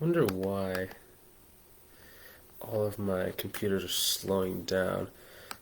Wonder why all of my computers are slowing down.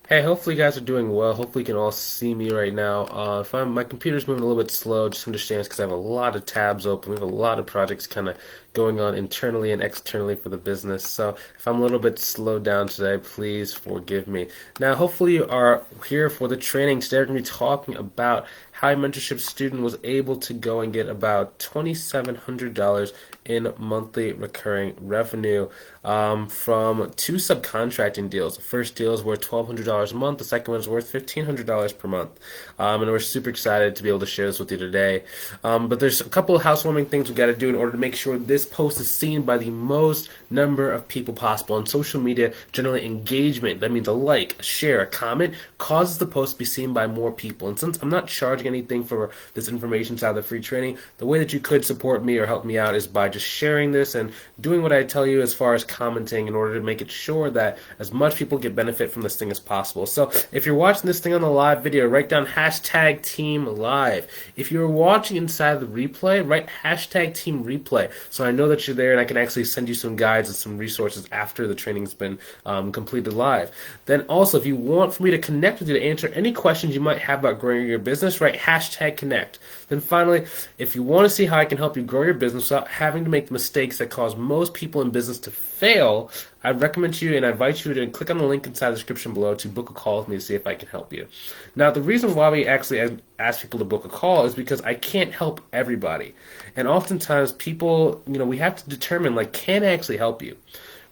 Hey, hopefully you guys are doing well. Hopefully you can all see me right now. If my computer's moving a little bit slow, just understand it's because I have a lot of tabs open. We have a lot of projects kind of going on internally and externally for the business. So if I'm a little bit slowed down today, please forgive me. Now, hopefully you are here for the training. Today we're going to be talking about how a mentorship student was able to go and get about $2,700 in monthly recurring revenue from two subcontracting deals. The first deal is worth $1,200 a month. The second one is worth $1,500 per month. And we're super excited to be able to share this with you today. But there's a couple of housewarming things we got to do in order to make sure this post is seen by the most number of people possible. On social media, generally engagement, that means a like, a share, a comment, causes the post to be seen by more people. And since I'm not charging anything for this information side of the free training, the way that you could support me or help me out is by just sharing this and doing what I tell you as far as commenting in order to make it sure that as much people get benefit from this thing as possible. So if you're watching this thing on the live video, write down hashtag team live. If you're watching inside the replay, write hashtag team replay so I know that you're there and I can actually send you some guides and some resources after the training's been completed live. Then also, if you want for me to connect with you to answer any questions you might have about growing your business, write hashtag connect. Then finally, if you want to see how I can help you grow your business without having to make the mistakes that cause most people in business to fail, I recommend you and I invite you to click on the link inside the description below to book a call with me to see if I can help you. Now, the reason why we actually ask people to book a call is because I can't help everybody. And oftentimes people, we have to determine, like, can I actually help you?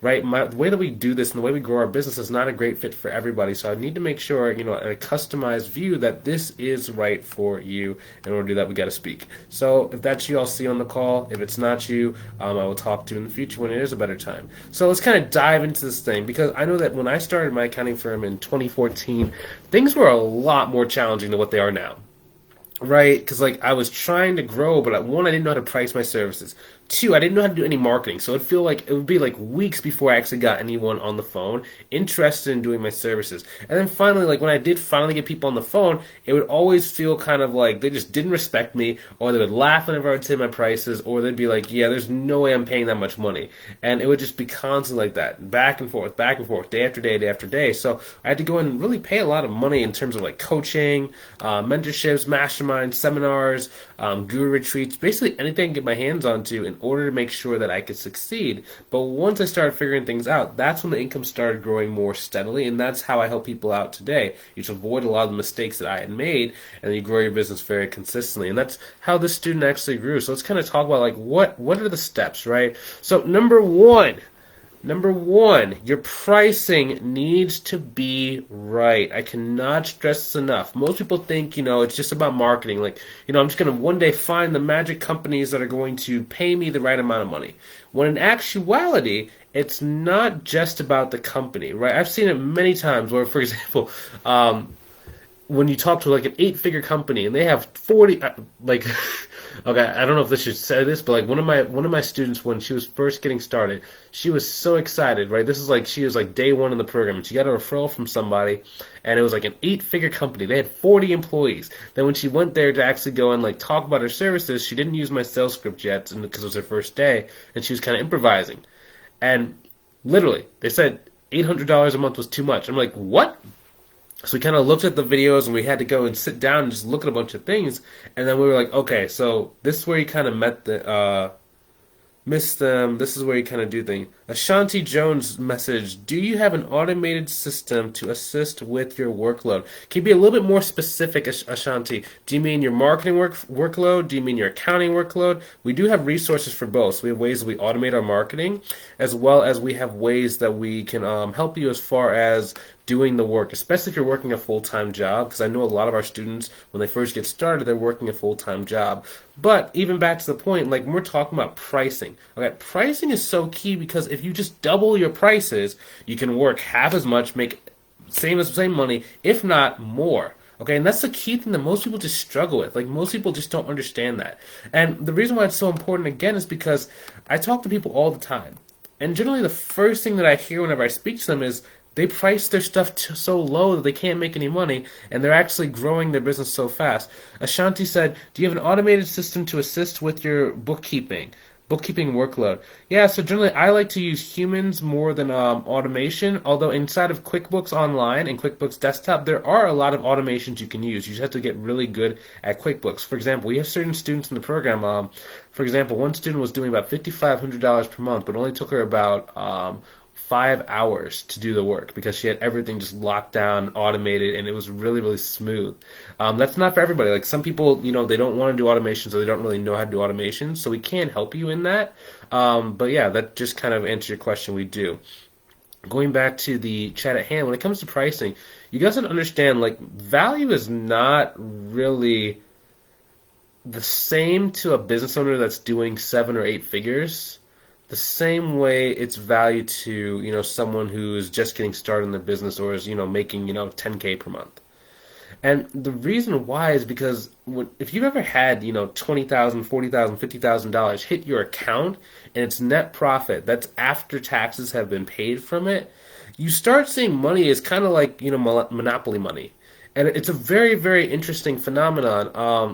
Right? The way that we do this and the way we grow our business is not a great fit for everybody. So I need to make sure, a customized view that this is right for you. In order to do that, we got to speak. So if that's you, I'll see you on the call. If it's not you, I will talk to you in the future when it is a better time. So let's kind of dive into this thing because I know that when I started my accounting firm in 2014, things were a lot more challenging than what they are now. Right, because like I was trying to grow, but one, I didn't know how to price my services. Two, I didn't know how to do any marketing, so it'd feel like it would be like weeks before I actually got anyone on the phone interested in doing my services. And then finally, like when I did finally get people on the phone, it would always feel kind of like they just didn't respect me, or they would laugh whenever I would say my prices, or they'd be like, "Yeah, there's no way I'm paying that much money," and it would just be constant like that, back and forth, day after day, day after day. So I had to go in and really pay a lot of money in terms of like coaching, mentorships, masterminds, seminars, guru retreats, basically anything I can get my hands onto in order to make sure that I could succeed. But once I started figuring things out, that's when the income started growing more steadily, and that's how I help people out today. You just avoid a lot of the mistakes that I had made, and you grow your business very consistently. And that's how this student actually grew. So let's kind of talk about like what are the steps, right? So Number one, your pricing needs to be right. I cannot stress this enough. Most people think, it's just about marketing. Like, I'm just going to one day find the magic companies that are going to pay me the right amount of money. When in actuality, it's not just about the company, right? I've seen it many times where, for example, when you talk to like an 8-figure company and they have 40 like okay, I don't know if this should say this, but like one of my students, when she was first getting started, she was so excited, right? This is like she was like day one in the program and she got a referral from somebody and it was like an 8-figure company. They had 40 employees. Then when she went there to actually go and like talk about her services, she didn't use my sales script yet because it was her first day and she was kind of improvising. And literally, they said $800 a month was too much. I'm like, what? So we kind of looked at the videos and we had to go and sit down and just look at a bunch of things. And then we were like, okay, so this is where you kind of missed them. This is where you kind of do things. Ashanti Jones message, do you have an automated system to assist with your workload? Can you be a little bit more specific, Ashanti? Do you mean your marketing workload? Do you mean your accounting workload? We do have resources for both. So we have ways that we automate our marketing, as well as we have ways that we can help you as far as doing the work, especially if you're working a full-time job, because I know a lot of our students, when they first get started, they're working a full-time job. But even back to the point, like when we're talking about pricing, okay, pricing is so key because if you just double your prices, you can work half as much, make same money, if not more. Okay, and that's the key thing that most people just struggle with. Like, most people just don't understand that. And the reason why it's so important, again, is because I talk to people all the time. And generally the first thing that I hear whenever I speak to them is they price their stuff so low that they can't make any money, and they're actually growing their business so fast. Ashanti said, do you have an automated system to assist with your bookkeeping? Bookkeeping workload. Yeah, so generally I like to use humans more than automation, although inside of QuickBooks Online and QuickBooks Desktop, there are a lot of automations you can use. You just have to get really good at QuickBooks. For example, we have certain students in the program. For example, one student was doing about $5,500 per month, but it only took her about 5 hours to do the work because she had everything just locked down, automated, and it was really, really smooth. That's not for everybody. Like some people, they don't want to do automations or they don't really know how to do automations, so we can help you in that. But yeah, that just kind of answers your question. We do. Going back to the chat at hand, when it comes to pricing, you guys have to understand like value is not really the same to a business owner that's doing 7 or 8 figures the same way it's value to someone who's just getting started in their business or is making 10K per month. And the reason why is because if you've ever had 20,000, 40,000, $50,000 hit your account and it's net profit, that's after taxes have been paid from it, you start seeing money as kind of like monopoly money. And it's a very, very interesting phenomenon.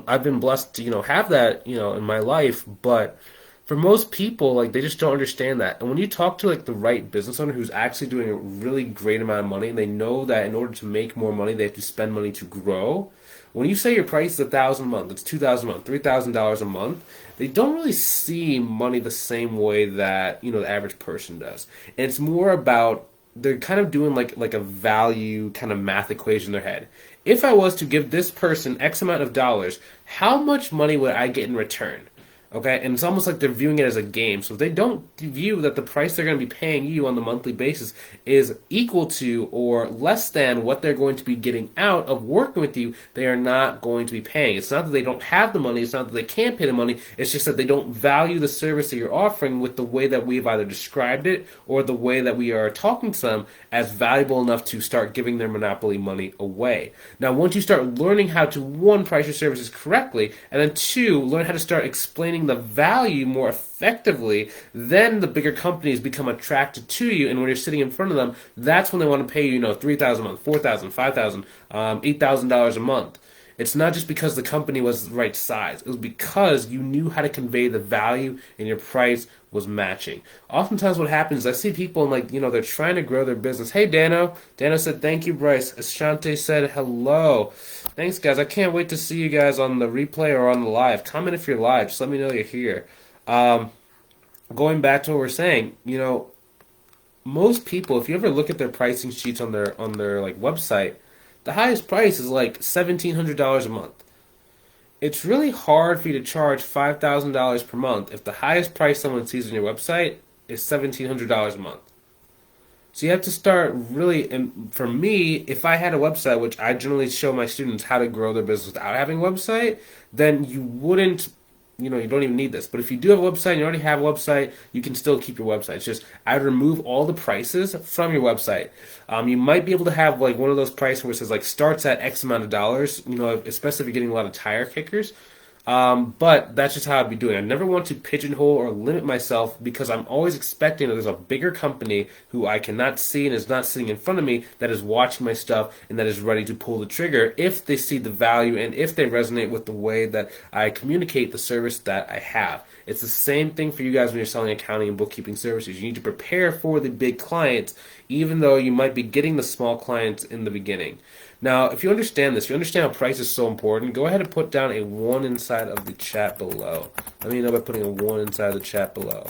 I've been blessed to have that in my life, but for most people, like they just don't understand that. And when you talk to like the right business owner who's actually doing a really great amount of money, and they know that in order to make more money, they have to spend money to grow. When you say your price is $1,000 a month, it's $2,000 a month, $3,000 a month, they don't really see money the same way that the average person does. And it's more about they're kind of doing like a value kind of math equation in their head. If I was to give this person X amount of dollars, how much money would I get in return? Okay, and it's almost like they're viewing it as a game. So if they don't view that the price they're going to be paying you on the monthly basis is equal to or less than what they're going to be getting out of working with you, they are not going to be paying. It's not that they don't have the money, it's not that they can't pay the money, it's just that they don't value the service that you're offering with the way that we've either described it or the way that we are talking to them as valuable enough to start giving their monopoly money away. Now, once you start learning how to, one, price your services correctly, and then two, learn how to start explaining the value more effectively, then the bigger companies become attracted to you, and when you're sitting in front of them, that's when they want to pay you, $3,000 a month, $4,000, $5,000, $8,000 a month. It's not just because the company was the right size. It was because you knew how to convey the value and your price was matching. Oftentimes what happens is I see people and they're trying to grow their business. Hey, Dano. Dano said, thank you, Bryce. Ashante said, hello. Thanks, guys. I can't wait to see you guys on the replay or on the live. Comment if you're live. Just let me know you're here. Going back to what we're saying, most people, if you ever look at their pricing sheets on their website, the highest price is like $1,700 a month. It's really hard for you to charge $5,000 per month if the highest price someone sees on your website is $1,700 a month. So you have to start really, and for me, if I had a website, which I generally show my students how to grow their business without having a website, then you wouldn't, you don't even need this. But if you do have a website and you already have a website, you can still keep your website. It's just, I'd remove all the prices from your website. You might be able to have one of those prices where it says starts at X amount of dollars, especially if you're getting a lot of tire kickers. But that's just how I'd be doing it. I never want to pigeonhole or limit myself because I'm always expecting that there's a bigger company who I cannot see and is not sitting in front of me that is watching my stuff and that is ready to pull the trigger if they see the value and if they resonate with the way that I communicate the service that I have. It's the same thing for you guys when you're selling accounting and bookkeeping services. You need to prepare for the big clients even though you might be getting the small clients in the beginning. Now, if you understand this, if you understand how price is so important, go ahead and put down a 1 inside of the chat below. Let me know by putting a 1 inside the chat below.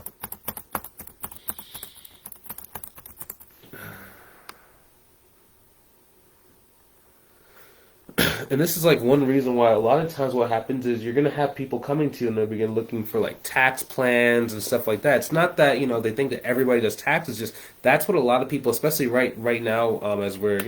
And this is one reason why a lot of times what happens is you're going to have people coming to you and they'll begin looking for tax plans and stuff like that. It's not that, they think that everybody does taxes, just that's what a lot of people, especially right now as we're,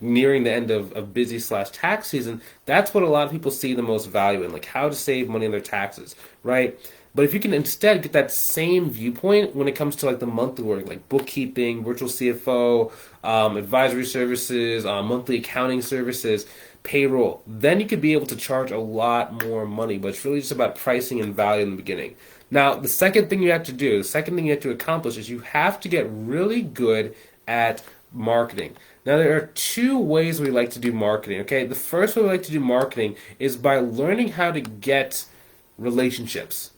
nearing the end of busy/tax season, that's what a lot of people see the most value in, how to save money on their taxes, right? But if you can instead get that same viewpoint when it comes to the monthly work, like bookkeeping, virtual CFO, advisory services, monthly accounting services, payroll, then you could be able to charge a lot more money. But it's really just about pricing and value in the beginning. Now, the second thing you have to do, the second thing you have to accomplish is you have to get really good at marketing. Now, there are two ways we like to do marketing, okay? The first way we like to do marketing is by learning how to get relationships.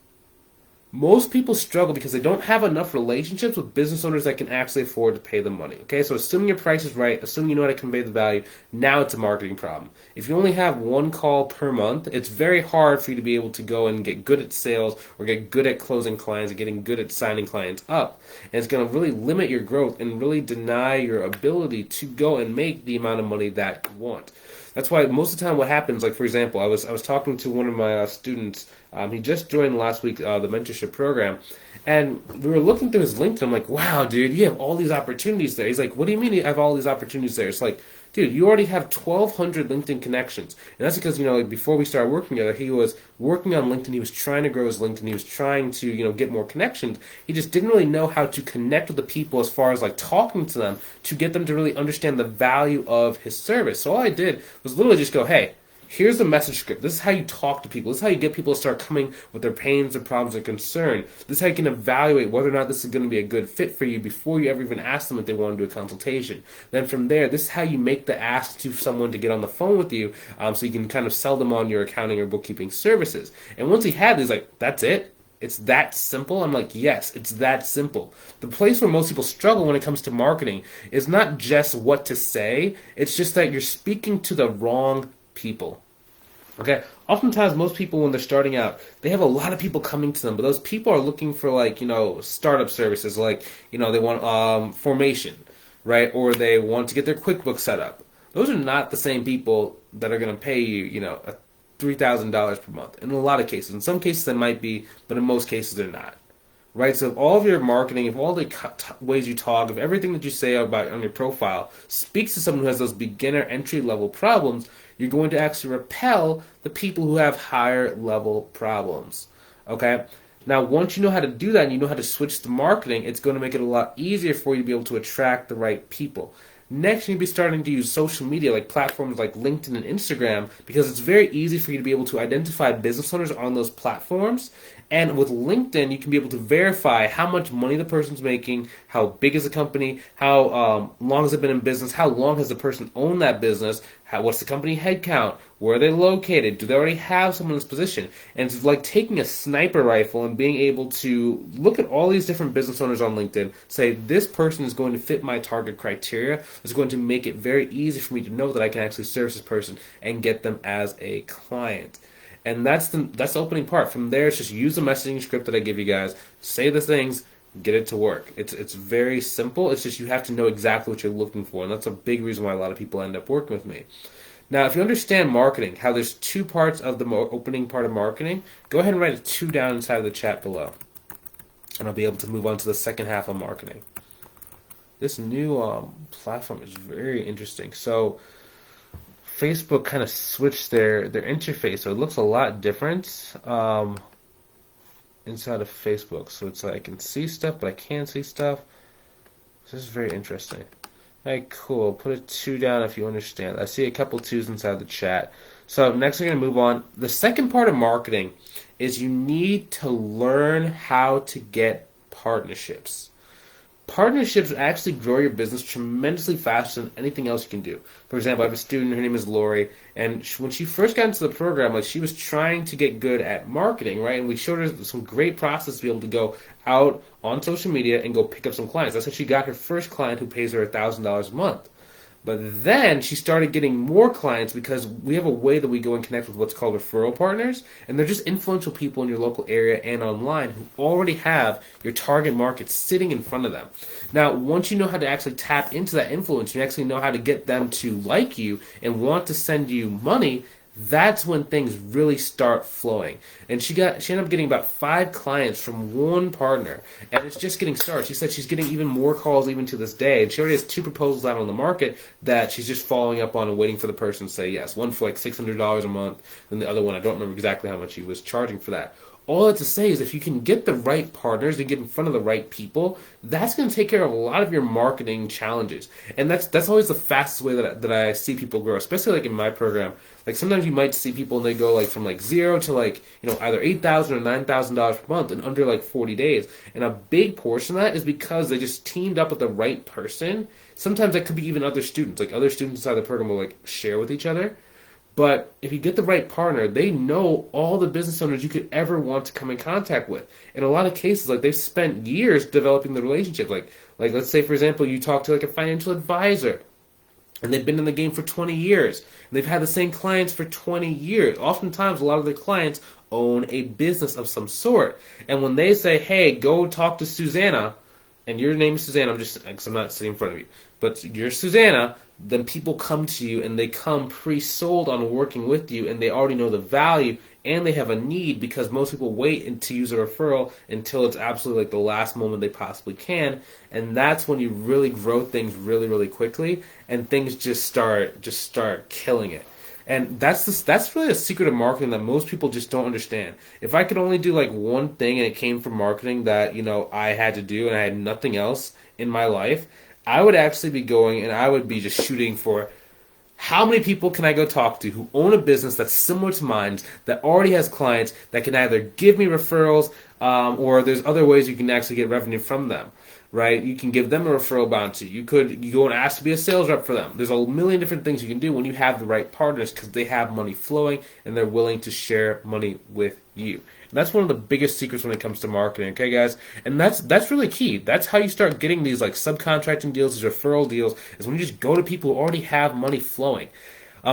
Most people struggle because they don't have enough relationships with business owners that can actually afford to pay them money. Okay, so assuming your price is right, assuming you know how to convey the value, now it's a marketing problem. If you only have one call per month, it's very hard for you to be able to go and get good at sales or get good at closing clients and getting good at signing clients up. And it's going to really limit your growth and really deny your ability to go and make the amount of money that you want. That's why most of the time what happens, like for example, I was talking to one of my students. He just joined last week the mentorship program, and we were looking through his LinkedIn. I'm like, wow, dude, you have all these opportunities there. He's like, what do you mean you have all these opportunities there? It's like, dude, you already have 1,200 LinkedIn connections. And that's because, like before we started working together, he was working on LinkedIn. He was trying to grow his LinkedIn. He was trying to, get more connections. He just didn't really know how to connect with the people as far as like talking to them to get them to really understand the value of his service. So all I did was literally just go, hey, here's the message script. This is how you talk to people. This is how you get people to start coming with their pains, their problems, their concern. This is how you can evaluate whether or not this is going to be a good fit for you before you ever even ask them if they want to do a consultation. Then from there, this is how you make the ask to someone to get on the phone with you, so you can kind of sell them on your accounting or bookkeeping services. And once he had this, like, that's it? It's that simple? I'm like, yes, it's that simple. The place where most people struggle when it comes to marketing is not just what to say. It's just that you're speaking to the wrong people. Okay, oftentimes most people when they're starting out, they have a lot of people coming to them, but those people are looking for like, startup services, like, they want formation, right? Or they want to get their QuickBooks set up. Those are not the same people that are going to pay you, $3,000 per month. In a lot of cases. In some cases they might be, but in most cases they're not. Right, so if all of your marketing, if all the ways you talk, if everything that you say about on your profile speaks to someone who has those beginner entry level problems, you're going to actually repel the people who have higher level problems. Okay? Now, once you know how to do that and you know how to switch to marketing, it's going to make it a lot easier for you to be able to attract the right people. Next, you'll be starting to use social media like platforms like LinkedIn and Instagram because it's very easy for you to be able to identify business owners on those platforms. And with LinkedIn, you can be able to verify how much money the person's making, how big is the company, how long has it been in business, how long has the person owned that business, what's the company headcount, where are they located, do they already have someone in this position? And it's like taking a sniper rifle and being able to look at all these different business owners on LinkedIn, say this person is going to fit my target criteria, it's going to make it very easy for me to know that I can actually service this person and get them as a client. And that's the opening part. From there, it's just use the messaging script that I give you guys, say the things, get it to work. It's very simple. It's just you have to know exactly what you're looking for, and that's a big reason why a lot of people end up working with me. Now, if you understand marketing, how there's two parts of the opening part of marketing, go ahead and write a 2 down inside of the chat below, and I'll be able to move on to the second half of marketing. This new platform is very interesting. So Facebook kind of switched their interface, so it looks a lot different inside of Facebook. So it's like I can see stuff, but I can't see stuff. So this is very interesting. Alright, cool. Put a 2 down if you understand. I see a couple 2s inside the chat. So next we're going to move on. The second part of marketing is you need to learn how to get partnerships. Partnerships actually grow your business tremendously faster than anything else you can do. For example, I have a student, her name is Lori, and when she first got into the program, like she was trying to get good at marketing, right? And we showed her some great process to be able to go out on social media and go pick up some clients. That's how she got her first client who pays her $1,000 a month. But then she started getting more clients because we have a way that we go and connect with what's called referral partners, and they're just influential people in your local area and online who already have your target market sitting in front of them. Now, once you know how to actually tap into that influence, you actually know how to get them to like you and want to send you money, that's when things really start flowing. And she ended up getting about 5 clients from one partner, and it's just getting started. She said she's getting even more calls even to this day, and she already has 2 proposals out on the market that she's just following up on and waiting for the person to say yes. One for like $600 a month, and the other one I don't remember exactly how much she was charging for that. All that to say is if you can get the right partners and get in front of the right people, that's going to take care of a lot of your marketing challenges. And that's always the fastest way that I see people grow, especially like in my program. Like sometimes you might see people and they go like from like 0 to like, either $8,000 or $9,000 per month in under like 40 days. And a big portion of that is because they just teamed up with the right person. Sometimes that could be even other students. Like other students inside the program will like share with each other. But if you get the right partner, they know all the business owners you could ever want to come in contact with. In a lot of cases, like they've spent years developing the relationship. Like let's say for example, you talk to like a financial advisor, and they've been in the game for 20 years. And they've had the same clients for 20 years. Oftentimes, a lot of the clients own a business of some sort. And when they say, "Hey, go talk to Susanna," and your name is Susanna, because I'm not sitting in front of you, but you're Susanna, then people come to you and they come pre-sold on working with you, and they already know the value and they have a need, because most people wait to use a referral until it's absolutely like the last moment they possibly can, and that's when you really grow things really, really quickly, and things just start killing it. And that's really a secret of marketing that most people just don't understand. If I could only do like one thing and it came from marketing that, I had to do and I had nothing else in my life, I would actually be going and I would be just shooting for how many people can I go talk to who own a business that's similar to mine, that already has clients, that can either give me referrals, or there's other ways you can actually get revenue from them, right? You can give them a referral bounty. You go and ask to be a sales rep for them. There's a million different things you can do when you have the right partners, because they have money flowing and they're willing to share money with you. And that's one of the biggest secrets when it comes to marketing, okay, guys? And that's really key. That's how you start getting these like subcontracting deals, these referral deals, is when you just go to people who already have money flowing.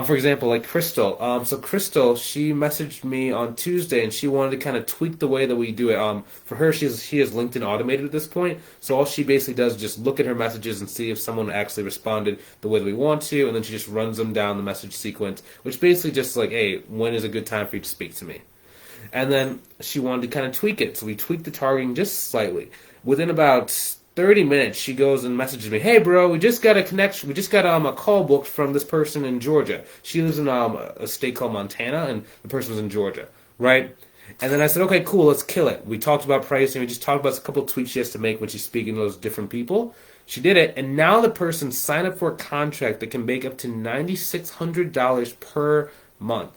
For example, like Crystal. So Crystal, she messaged me on Tuesday, and she wanted to kind of tweak the way that we do it. For her, she has LinkedIn automated at this point, so all she basically does is just look at her messages and see if someone actually responded the way that we want to, and then she just runs them down the message sequence, which basically just like, hey, when is a good time for you to speak to me? And then she wanted to kind of tweak it, so we tweaked the targeting just slightly. Within about 30 minutes, she goes and messages me, "Hey, bro, we just got a connection. We just got a call booked from this person in Georgia." She lives in a state called Montana, and the person was in Georgia, right? And then I said, "Okay, cool, let's kill it." We talked about pricing. We just talked about a couple of tweaks she has to make when she's speaking to those different people. She did it, and now the person signed up for a contract that can make up to $9,600 per month.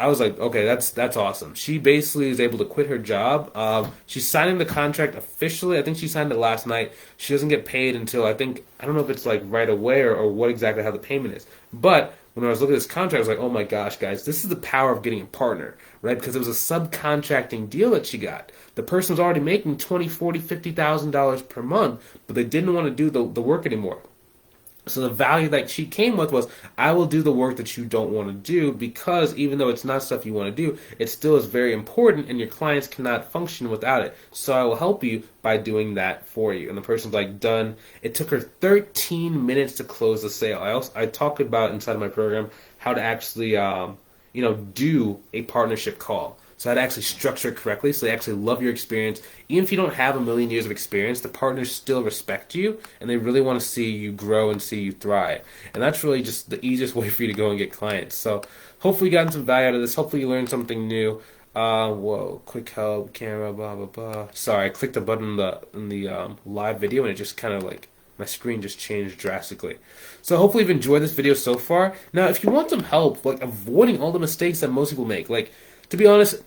I was like, okay, that's awesome. She basically is able to quit her job. She's signing the contract officially. I think she signed it last night. She doesn't get paid until I don't know if it's like right away or what exactly how the payment is. But when I was looking at this contract, I was like, oh my gosh, guys, this is the power of getting a partner, right? Because it was a subcontracting deal that she got. The person was already making $20,000, $40,000, $50,000 per month, but they didn't want to do the work anymore. So the value that she came with was, I will do the work that you don't want to do, because even though it's not stuff you want to do, it still is very important and your clients cannot function without it. So I will help you by doing that for you. And the person's like, done. It took her 13 minutes to close the sale. I talked about inside of my program how to actually do a partnership call. So I'd actually structure it correctly so they actually love your experience. Even if you don't have a million years of experience, the partners still respect you, and they really want to see you grow and see you thrive. And that's really just the easiest way for you to go and get clients. So hopefully you got some value out of this. Hopefully you learned something new. Quick help, camera, blah, blah, blah. Sorry, I clicked a button in the live video, and it just kind of like, my screen just changed drastically. So hopefully you've enjoyed this video so far. Now, if you want some help, like avoiding all the mistakes that most people make, like, to be honest,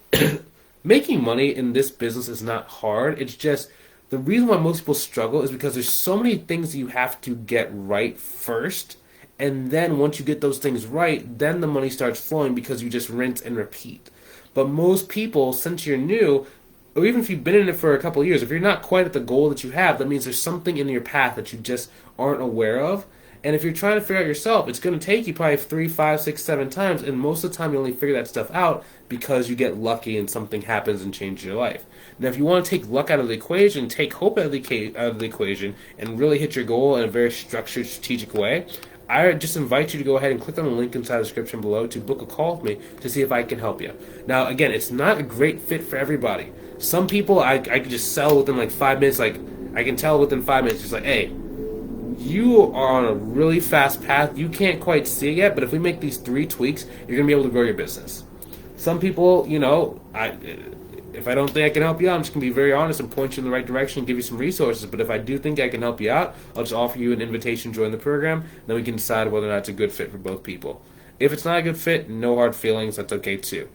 making money in this business is not hard. It's just the reason why most people struggle is because there's so many things you have to get right first. And then once you get those things right, then the money starts flowing because you just rinse and repeat. But most people, since you're new, or even if you've been in it for a couple of years, if you're not quite at the goal that you have, that means there's something in your path that you just aren't aware of. And if you're trying to figure out yourself, it's going to take you probably 3, 5, 6, 7 times, and most of the time you only figure that stuff out because you get lucky and something happens and changes your life. Now, if you want to take luck out of the equation, take hope out of the equation, and really hit your goal in a very structured, strategic way, I just invite you to go ahead and click on the link inside the description below to book a call with me to see if I can help you. Now, again, it's not a great fit for everybody. Some people I can just sell within like 5 minutes. Like, I can tell within 5 minutes, just like, hey, you are on a really fast path. You can't quite see it yet, but if we make these 3 tweaks, you're going to be able to grow your business. Some people, if I don't think I can help you out, I'm just going to be very honest and point you in the right direction and give you some resources. But if I do think I can help you out, I'll just offer you an invitation to join the program. Then we can decide whether or not it's a good fit for both people. If it's not a good fit, no hard feelings. That's okay too.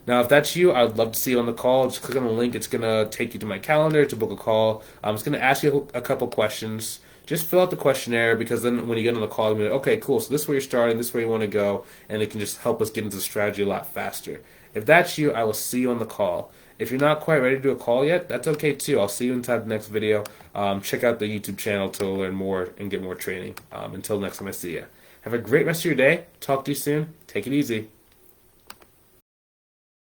Now, if that's you, I'd love to see you on the call. Just click on the link. It's going to take you to my calendar to book a call. I'm just going to ask you a couple questions just fill out the questionnaire, because then when you get on the call, you'll be like, okay, cool, so this is where you're starting, this is where you want to go, and it can just help us get into the strategy a lot faster. If that's you, I will see you on the call. If you're not quite ready to do a call yet, that's okay too. I'll see you inside the next video. Check out the YouTube channel to learn more and get more training. Until next time I see you. Have a great rest of your day. Talk to you soon. Take it easy.